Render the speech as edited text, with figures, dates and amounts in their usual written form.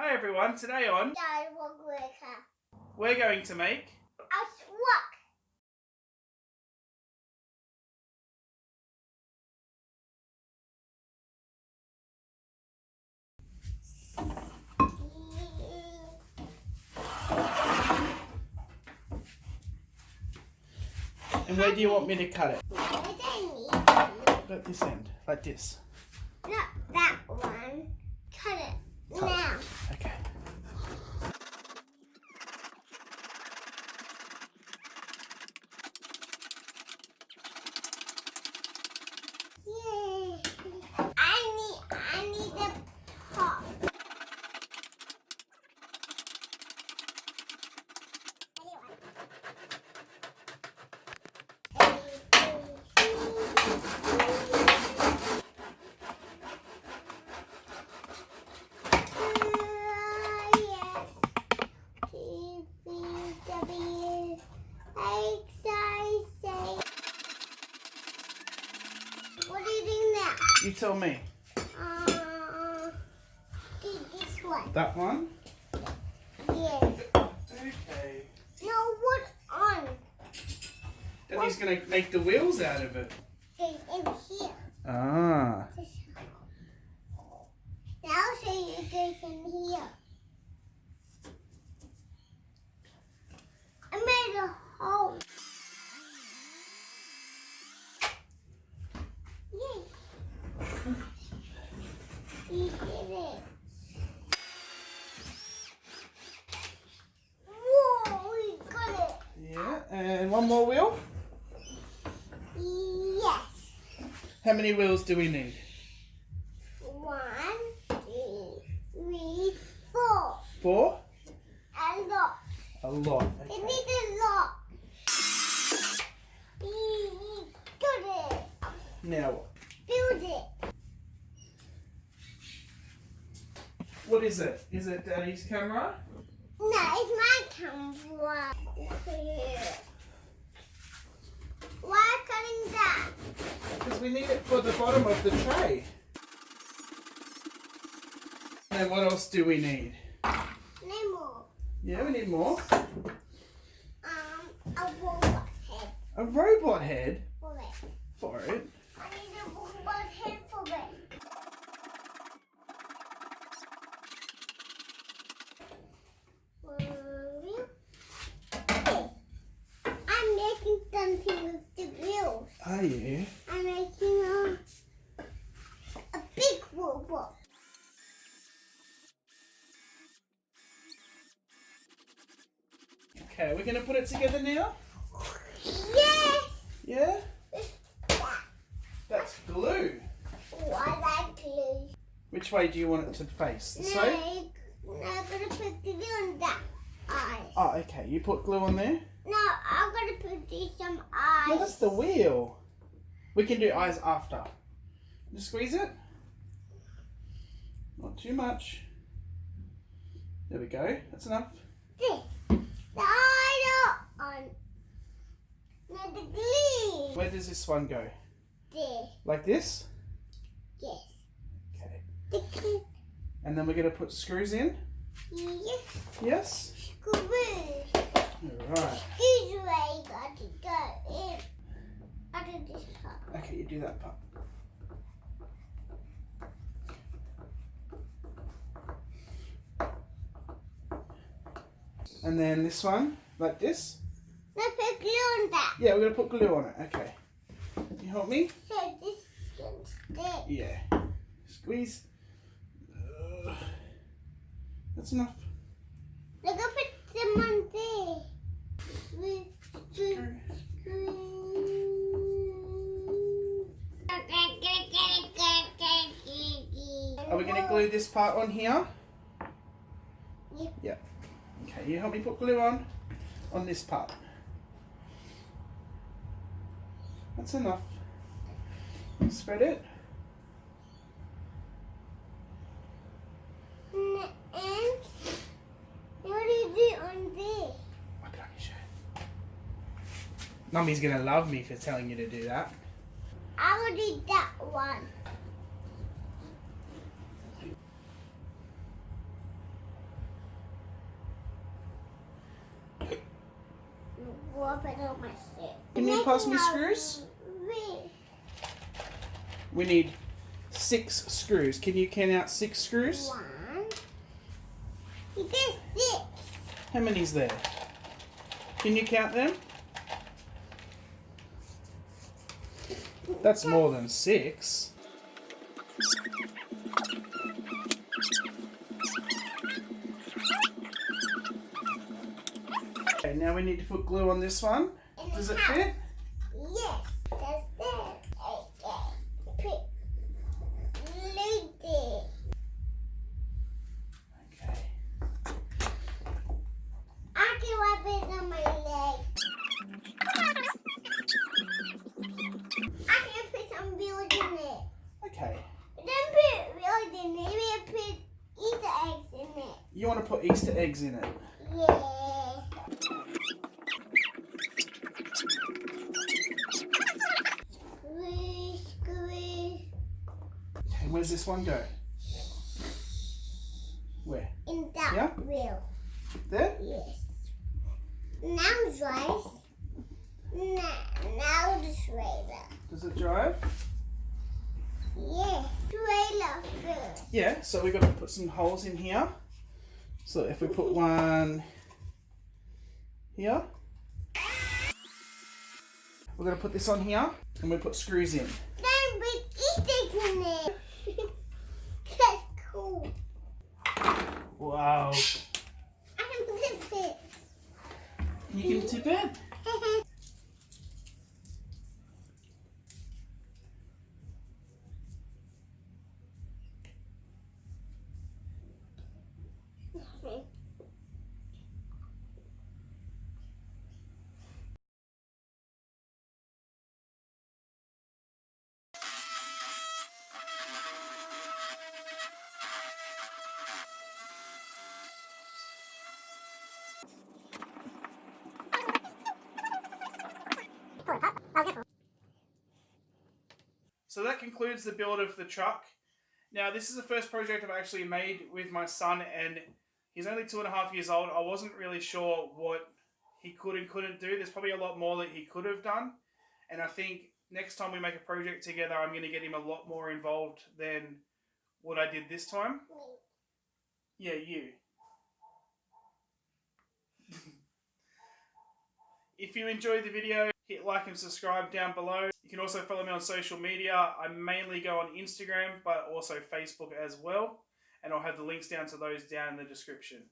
Hi everyone, today on we're going to make a swap. and where do you want me to cut it? At this end, like this. Not that one. Cut it Cut. now. Okay. Yay. I need the top. What do you think now? You tell me. This one. That one? Yes. Okay. No, what on? Daddy's going to make the wheels out of it. In here. Ah. Now I'll show you this in here. I made a hole. Yay. You did it. Whoa, we got it. Yeah, and one more wheel. Yes. How many wheels do we need? 1, 2, 3, 4. 4? A lot. A lot. It Okay. needs a lot. We got it. Now what? Build it. What is it? Is it Daddy's camera? No, it's my camera. Why cutting that? Because we need it for the bottom of the tray. And what else do we need? No more. Yeah, we need more. A robot head A robot head for it. for it. I need a robot head for it. I'm making something with the wheels. Are you? I'm making a big robot. Okay, we're going to put it together now? Yes! Yeah? That's glue. Why that glue? Which way do you want it to face? This way? No, I'm gonna put glue on that eye. Oh, okay. You put glue on there? No, I'm gonna put some eyes. No, that's the wheel. We can do eyes after. Just squeeze it. Not too much. There we go. That's enough. This. The eye on. No, the glue. Where does this one go? This. Like this? Yes. Okay. The glue. And then we're going to put screws in? Yes. Yes? Screws. Alright. This way got to go in. I do this part. Okay, you do that part. And then this one, like this? No, put glue on that. Yeah, we're going to put glue on it. Okay. Can you help me? So this can stick. Yeah. Squeeze. That's enough. Look, I put them on there. Are we going to glue this part on here? Yeah. Yeah. Okay, you help me put glue on this part. That's enough. Spread it. And what do you do on this? What did I show? Mummy's going to love me for telling you to do that. I will do that one. up it on my stick. Can you pass me screws? We need 6 screws. Can you count out 6 screws? 1. You did 6. How many's there? Can you count them? That's more than 6. Okay, now we need to put glue on this one. Does it fit? Yes, that's it. Okay. Glue it. Okay. I can wipe it on my leg. I can put some build in it. Okay. Don't put build in it. We put Easter eggs in it. You want to put Easter eggs in it? Yeah. Squeeze. Okay, where's this one go? Where? In that Yeah? wheel. There? Yes. Now drive. Now the trailer. Does it drive? Yes. Trailer first. Yeah, so we've got to put some holes in here. So if we put one here, we're going to put this on here and we put screws in. Then put Easter in it. That's cool. Wow. I can tip it. You can tip it? So that concludes the build of the truck. Now this is the first project I've actually made with my son, and he's only 2.5 years old. I wasn't really sure what he could and couldn't do. There's probably a lot more that he could have done. And I think next time we make a project together, I'm going to get him a lot more involved than what I did this time. Yeah, you. If you enjoyed the video, hit like and subscribe down below. You can also follow me on social media. I mainly go on Instagram, but also Facebook as well. And I'll have the links down to those down in the description.